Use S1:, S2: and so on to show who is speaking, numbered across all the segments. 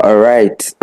S1: All right.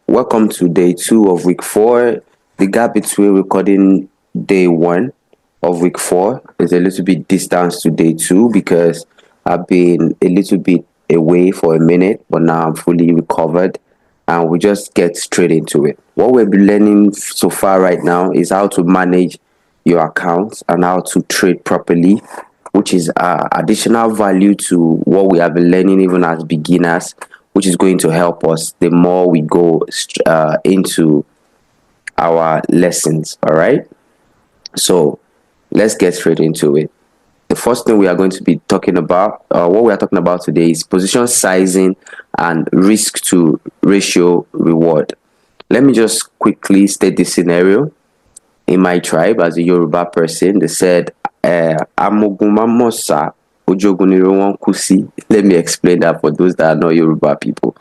S1: Welcome to day two of week four. The gap between recording day one of week four is a little bit distance to day two because I've been a little bit away for a minute, but now I'm fully recovered and we just get straight into it. What we've been learning so far right now is how to manage your accounts and how to trade properly, which is additional value to what we have been learning even as beginners, which is going to help us the more we go into our lessons. All right. So let's get straight into it. The first thing we are going to be talking about, what we are talking about today, is position sizing and risk to ratio reward. Let me just quickly state the scenario. In my tribe, as a Yoruba person, they said, Amogumamosa Ojoguniro Kusi. Let me explain that for those that are not Yoruba people.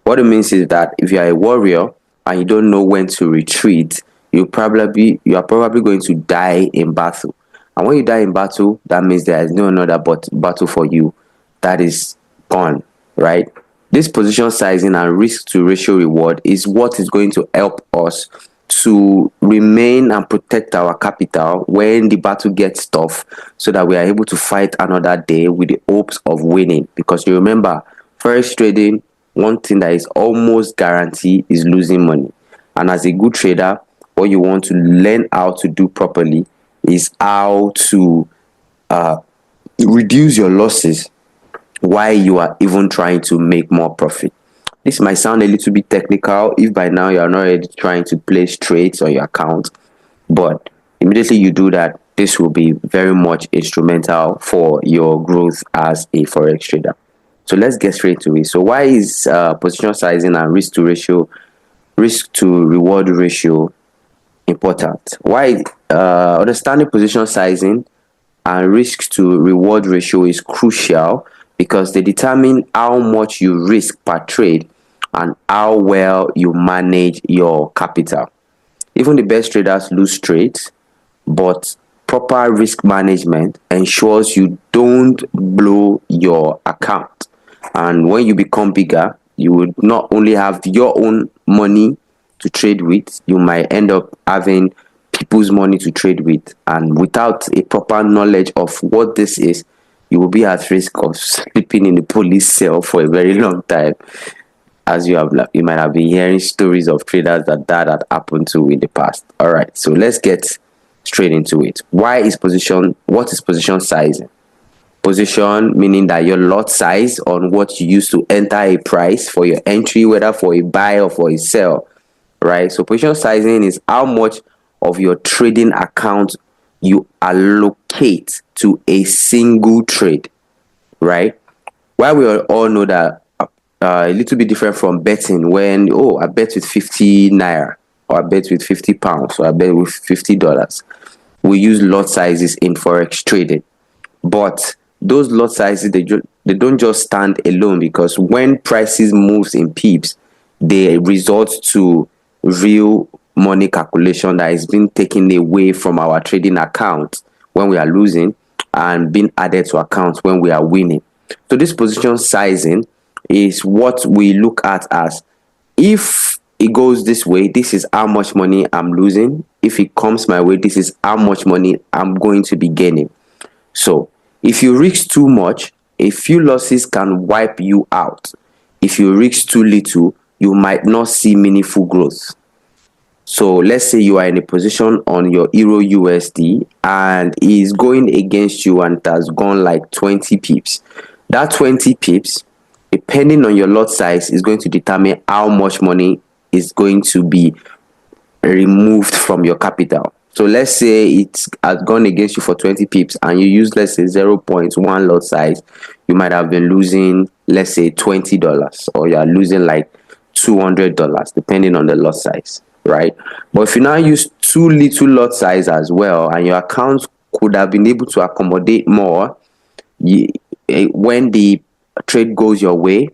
S1: What it means is that if you are a warrior and you don't know when to retreat, you are probably going to die in battle. And when you die in battle, that means there is no another battle for you. That is gone, right? This position sizing and risk to ratio reward is what is going to help us to remain and protect our capital when the battle gets tough, so that we are able to fight another day with the hopes of winning. Because you remember, forex trading, one thing that is almost guaranteed is losing money. And as a good trader, what you want to learn how to do properly is how to reduce your losses while you are even trying to make more profit. This might sound a little bit technical if by now you are not already trying to place trades on your account, but immediately you do that, this will be very much instrumental for your growth as a forex trader. So let's get straight to it. So why is position sizing and risk to reward ratio important? Why understanding position sizing and risk to reward ratio is crucial because they determine how much you risk per trade and how well you manage your capital. Even the best traders lose trades, but proper risk management ensures you don't blow your account. And when you become bigger, you would not only have your own money to trade with, you might end up having people's money to trade with. And without a proper knowledge of what this is, you will be at risk of sleeping in the police cell for a very long time, as you might have been hearing stories of traders that had happened to in the past. All right, so let's get straight into it. What is position sizing? Position meaning that your lot size on what you use to enter a price for your entry, whether for a buy or for a sell, right? So position sizing is how much of your trading account you allocate to a single trade, right? While we all know that a little bit different from betting, when I bet with 50 naira, or I bet with 50 pounds, or I bet with $50. We use lot sizes in forex trading, but those lot sizes, they don't just stand alone, because when prices moves in pips, they result to real money calculation that is being taken away from our trading account when we are losing and being added to accounts when we are winning. So this position sizing is what we look at as, if it goes this way, this is how much money I'm losing. If it comes my way, this is how much money I'm going to be gaining. So if you risk too much, a few losses can wipe you out. If you risk too little, you might not see meaningful growth. So let's say you are in a position on your Euro USD and it is going against you and it has gone like 20 pips. That 20 pips, depending on your lot size, is going to determine how much money is going to be removed from your capital. So let's say it has gone against you for 20 pips and you use, let's say, 0.1 lot size. You might have been losing, let's say, $20, or you are losing like $200, depending on the lot size, right? But if you now use too little lot size as well, and your account could have been able to accommodate more, when the trade goes your way,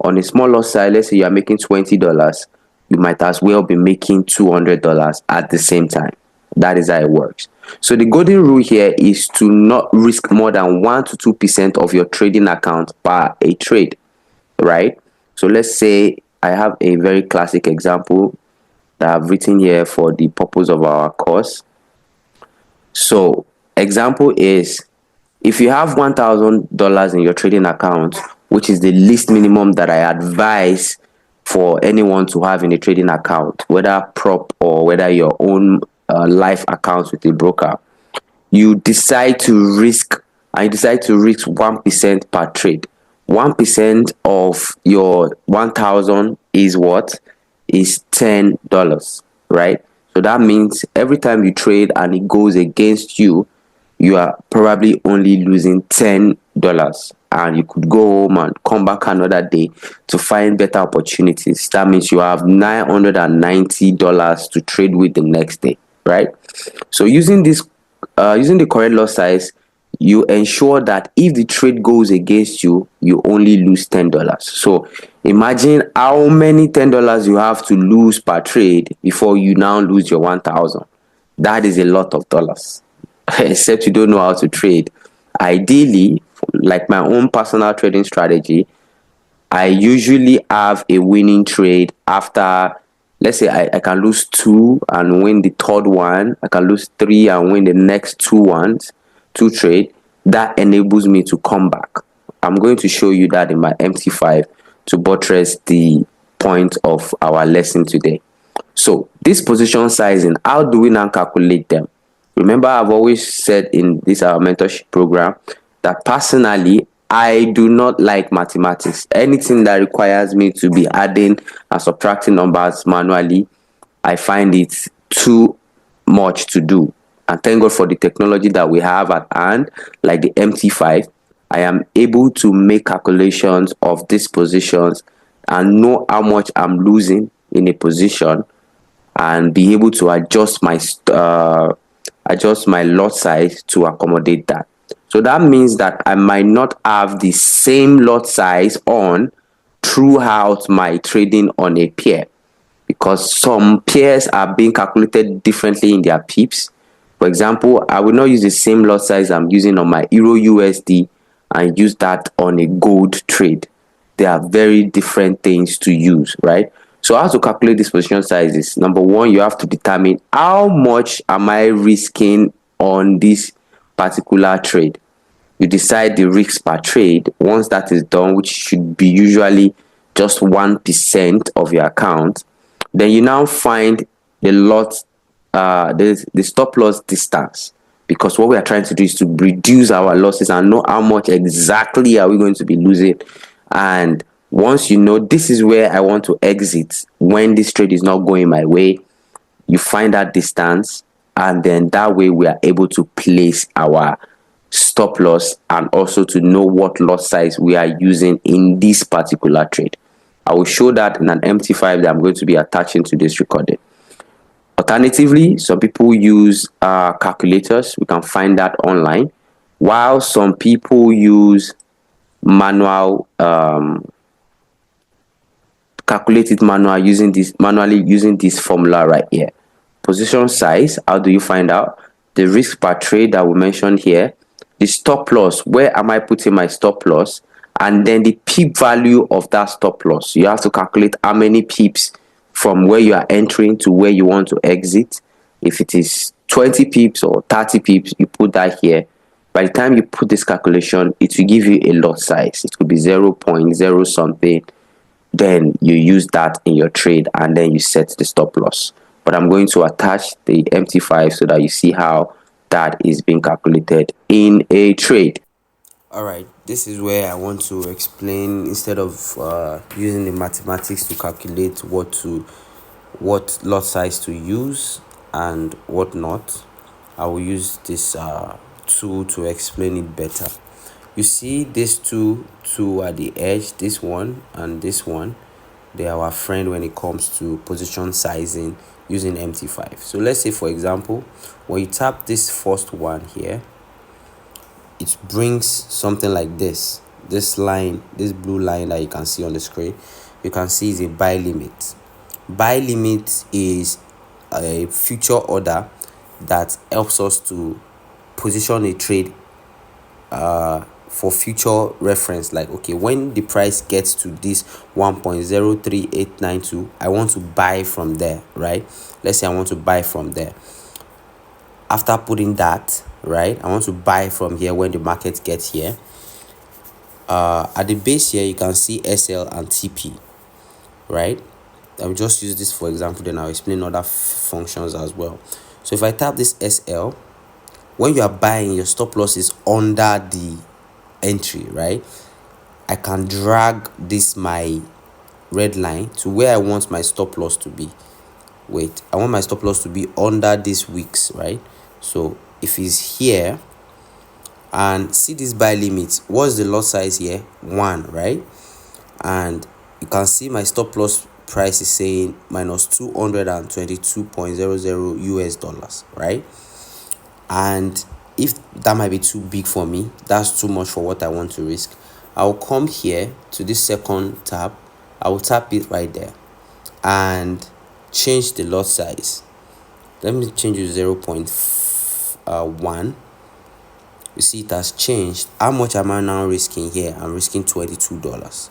S1: on a small lot size, let's say you are making $20, you might as well be making $200 at the same time. That is how it works. So the golden rule here is to not risk more than 1 to 2% of your trading account per a trade, right? So let's say I have a very classic example that I've written here for the purpose of our course. So, example is, if you have $1,000 in your trading account, which is the least minimum that I advise for anyone to have in a trading account, whether prop or whether your own life account with a broker, you decide to risk, and you decide to risk 1% per trade. 1% of your 1,000 is what? Is $10, right? So that means every time you trade and it goes against you, you are probably only losing $10, and you could go home and come back another day to find better opportunities. That means you have $990 to trade with the next day, right? So using the correct lot size, you ensure that if the trade goes against you, you only lose $10. So imagine how many $10 you have to lose per trade before you now lose your 1,000. That is a lot of dollars. Except you don't know how to trade. Ideally, like my own personal trading strategy, I usually have a winning trade after, let's say I can lose two and win the third one. I can lose three and win the next two trade. That enables me to come back. I'm going to show you that in my MT5 to buttress the point of our lesson today. So this position sizing, how do we now calculate them? Remember, I've always said in this our mentorship program that personally, I do not like mathematics. Anything that requires me to be adding and subtracting numbers manually, I find it too much to do. And thank God for the technology that we have at hand, like the MT5. I am able to make calculations of these positions and know how much I'm losing in a position, and be able to adjust my lot size to accommodate that. So that means that I might not have the same lot size on throughout my trading on a pair, because some pairs are being calculated differently in their pips. For example, I will not use the same lot size I'm using on my Euro USD and use that on a gold trade. They are very different things to use, right? So how to calculate this position sizes? Number one, you have to determine how much am I risking on this particular trade. You decide the risk per trade. Once that is done, which should be usually just 1% of your account, then you now find the the stop loss distance, because what we are trying to do is to reduce our losses and know how much exactly are we going to be losing. And once you know this is where I want to exit when this trade is not going my way, you find that distance, and then that way we are able to place our stop loss and also to know what lot size we are using in this particular trade. I will show that in an MT5 that I'm going to be attaching to this recording. Alternatively, some people use calculators. We can find that online, while some people use calculate it manually using this formula right here. Position size, how do you find out? The risk per trade that we mentioned here, the stop loss, where am I putting my stop loss, and then the pip value of that stop loss. You have to calculate how many pips from where you are entering to where you want to exit. If it is 20 pips or 30 pips, you put that here. By the time you put this calculation, it will give you a lot size. It could be 0.0 something. Then you use that in your trade, and then you set the stop loss. But I'm going to attach the MT5 so that you see how that is being calculated in a trade. All right, this is where I want to explain, instead of using the mathematics to calculate what lot size to use and what not, I will use this tool to explain it better. You see these two at the edge, this one and this one, they are our friend when it comes to position sizing using MT5. So let's say, for example, when you tap this first one here, it brings something like this. This line, this blue line that you can see on the screen, you can see is a buy limit. Buy limit is a future order that helps us to position a trade
S2: for future reference. Like, okay, when the price gets to this 1.03892, I want to buy from there, right? Let's say I want to buy from there. After putting that, right, I want to buy from here when the market gets here. At the base here, you can see SL and TP, right? I will just use this for example, then I'll explain other functions as well. So if I tap this SL, when you are buying, your stop loss is under the entry, right? I can drag this my red line to where I want my stop loss to be. Wait, I want my stop loss to be under this wicks, right? So if it's here, and see this buy limit, what's the lot size here? 1, right? And you can see my stop loss price is saying minus 222.00 US dollars, right? And if that might be too big for me, that's too much for what I want to risk, I'll come here to this second tab, I will tap it right there and change the lot size. Let me change it to 0.1. You see it has changed. How much am I now risking here? I'm risking $22.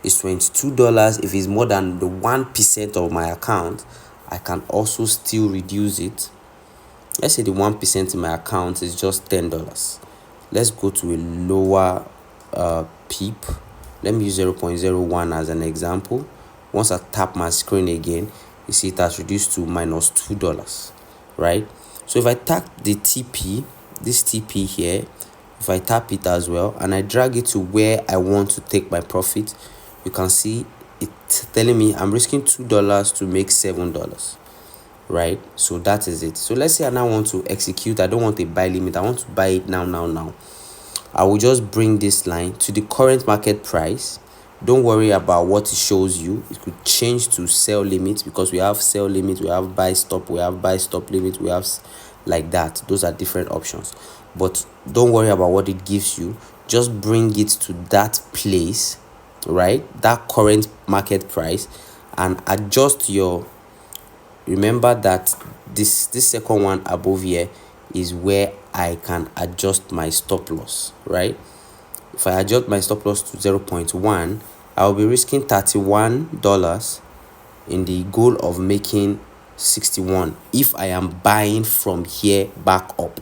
S2: It's $22. If it's more than the 1% of my account, I can also still reduce it. Let's say the 1% in my account is just $10. Let's go to a lower peep. Let me use 0.01 as an example. Once I tap my screen again, you see it has reduced to minus $2, right? So if I tap the TP, this TP here, if I tap it as well and I drag it to where I want to take my profit, you can see it's telling me I'm risking $2 to make $7, right? So that is it. So let's say I now want to execute. I don't want a buy limit, I want to buy it now. I will just bring this line to the current market price. Don't worry about what it shows you. It could change to sell limit, because we have sell limit, we have buy stop, we have buy stop limit, we have like that. Those are different options, but don't worry about what it gives you. Just bring it to that place, right, that current market price, and adjust your, remember that this second one above here is where I can adjust my stop loss, right? If I adjust my stop loss to 0.1, I'll be risking $31 in the goal of making 61 if I am buying from here back up.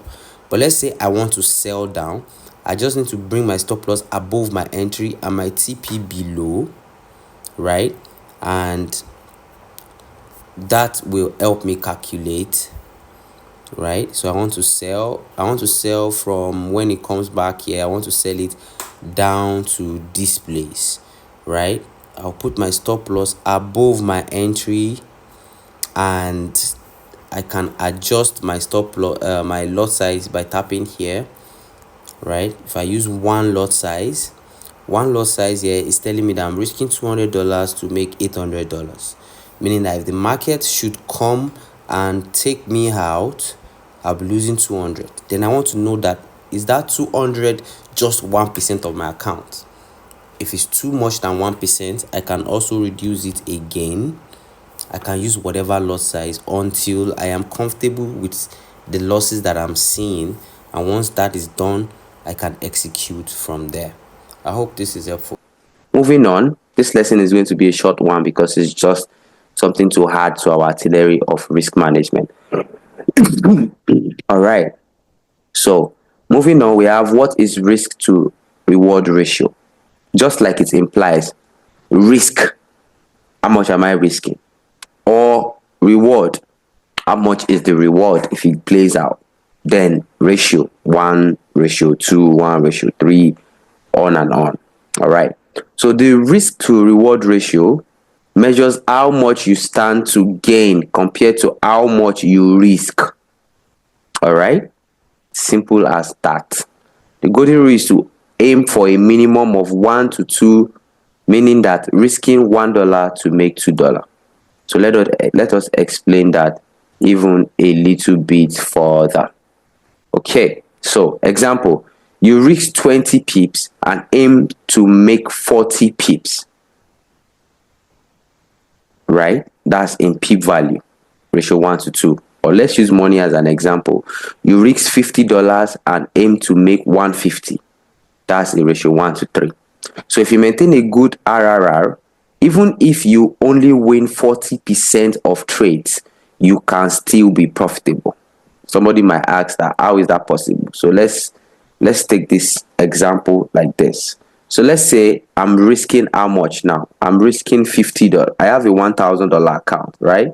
S2: But let's say I want to sell down, I just need to bring my stop loss above my entry and my TP below, right? And that will help me calculate, right? So I want to sell from when it comes back here, I want to sell it down to this place, right? I'll put my stop loss above my entry, and I can adjust my stop loss, my lot size, by tapping here, right? If I use one lot size here is telling me that I'm risking $200 to make $800, meaning that if the market should come and take me out, I'll be losing 200. Then I want to know that, is that 200 just 1% of my account? If it's too much than 1%, I can also reduce it again. I can use whatever lot size until I am comfortable with the losses that I'm seeing, and once that is done, I can execute from there. I hope this is helpful.
S1: Moving on, this lesson is going to be a short one because it's just something to add to our artillery of risk management. All right. So, moving on, we have what is risk to reward ratio. Just like it implies, risk, how much am I risking? Or reward, how much is the reward if it plays out? Then ratio, 1:2, 1:3, on and on. All right. So the risk to reward ratio measures how much you stand to gain compared to how much you risk. All right. Simple as that. The golden rule is to aim for a minimum of 1 to 2, meaning that risking $1 to make $2. So let us explain that even a little bit further. Okay, so example, you risk 20 pips and aim to make 40 pips, right? That's in pip value, ratio 1:2. Or let's use money as an example. You risk $50 and aim to make 150. That's a ratio 1 to 3. So if you maintain a good RRR, even if you only win 40% of trades, you can still be profitable. Somebody might ask that, how is that possible? So let's take this example like this. So let's say I'm risking how much now? I'm risking $50. I have a $1,000 account, right?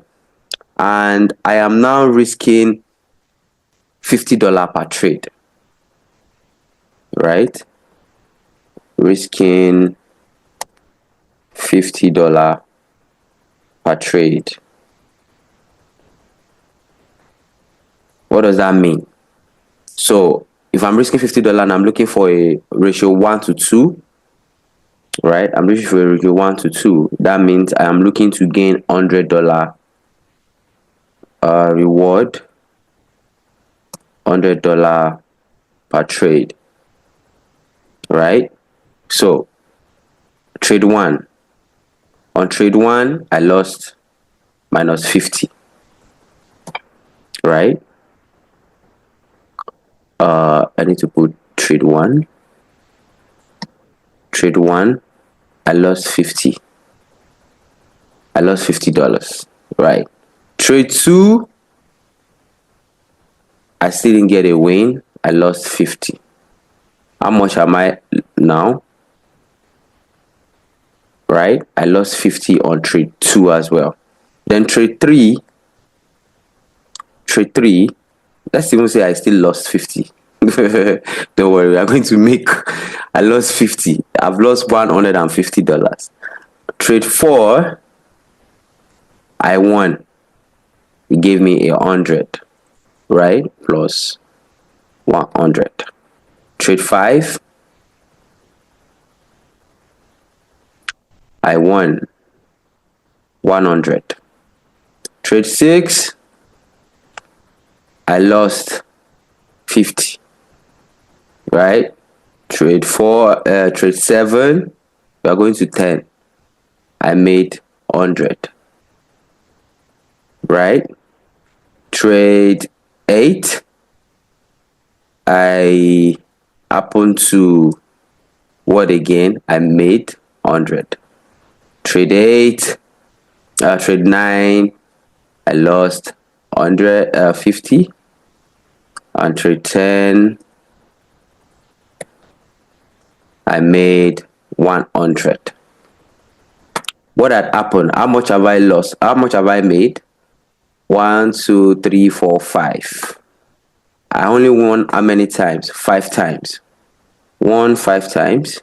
S1: And I am now risking $50 per trade, right? Risking $50 per trade. What does that mean? So if I'm risking $50 and I'm looking for a ratio 1 to 2, right? I'm looking for a ratio 1 to 2. That means I am looking to gain $100 reward, $100 per trade, right? So trade 1. On trade 1, I lost minus 50, right? I need to put trade 1. Trade 1, I lost 50. I lost $50, right? Trade 2, I still didn't get a win. I lost 50. How much am I now? Right? I lost 50 on trade 2 as well. Then trade 3, let's even say I still lost 50. Don't worry, we are going to make, I lost 50. I've lost $150. Trade 4, I won. It gave me 100, right? Plus 100. Trade 5, I won 100. Trade 6, I lost 50, right? Trade 7, we are going to 10. I made 100, right? Trade 8, I happen to what again? I made 100. Trade 9, I lost 150. On trade 10, I made 100. What had happened? How much have I lost? How much have I made? 1, 2, 3, 4, 5. I only won how many times? 5 times. Won 5 times.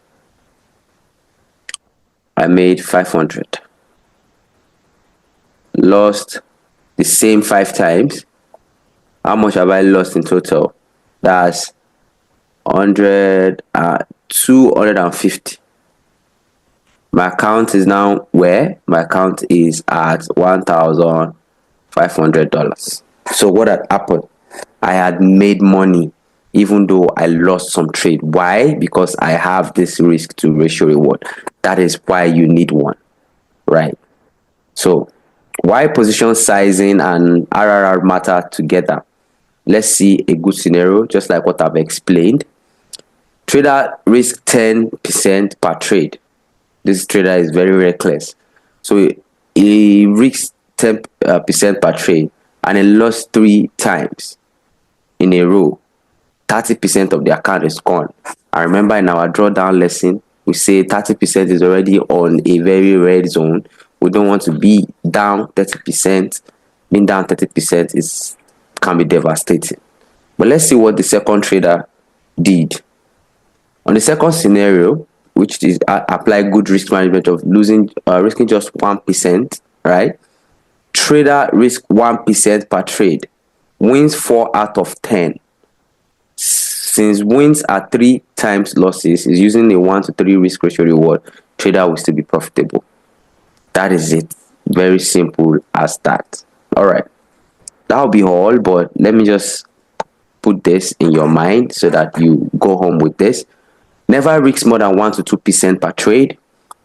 S1: I made 500. Lost the same 5 times. How much have I lost in total? That's 250. My account is now where? My account is at $1,500. So what had happened? I had made money even though I lost some trade. Why? Because I have this risk to ratio reward. That is why you need one, right? So why position sizing and RRR matter together? Let's see a good scenario, just like what I've explained. Trader risk 10% per trade. This trader is very reckless. So he risks 10% per trade and he lost 3 times in a row. 30% of the account is gone. I remember in our drawdown lesson, we say 30% is already on a very red zone. We don't want to be down 30%. Being down 30% can be devastating. But let's see what the second trader did. On the second scenario, which is apply good risk management of risking just 1%, right? Trader risk 1% per trade, wins 4 out of 10. Since wins are 3 times losses, is using a 1 to 3 risk ratio reward, trader will still be profitable. That is it. Very simple as that. All right. That'll be all, but let me just put this in your mind so that you go home with this. Never risk more than 1 to 2% per trade.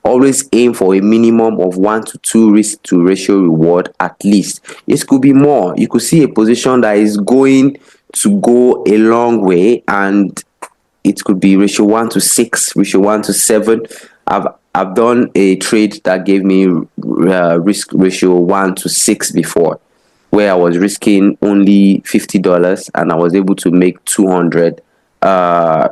S1: Always aim for a minimum of 1 to 2 risk to ratio reward at least. It could be more. You could see a position that is going to go a long way and it could be ratio 1 to 6, ratio 1 to 7. I've done a trade that gave me risk ratio 1 to 6 before, where I was risking only $50 and I was able to make 200. 1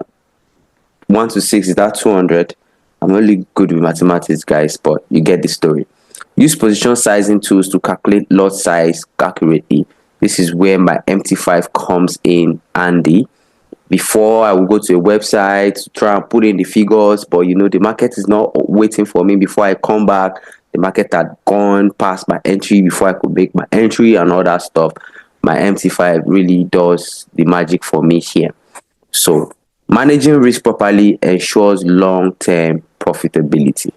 S1: to 6 is that 200. I'm only good with mathematics, guys, but you get the story. Use position sizing tools to calculate lot size accurately. This is where my MT5 comes in handy. Before, I will go to a website to try and put in the figures, but the market is not waiting for me. Before I come back, the market had gone past my entry before I could make my entry and all that stuff. My MT5 really does the magic for me here. So managing risk properly ensures long-term profitability.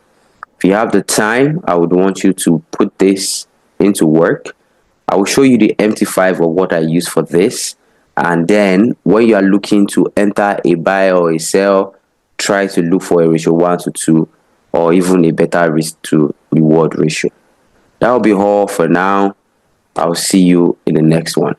S1: If you have the time, I would want you to put this into work. I will show you the MT5 of what I use for this. And then when you are looking to enter a buy or a sell, try to look for a ratio 1 to 2 or even a better risk to reward ratio. That will be all for now. I'll see you in the next one.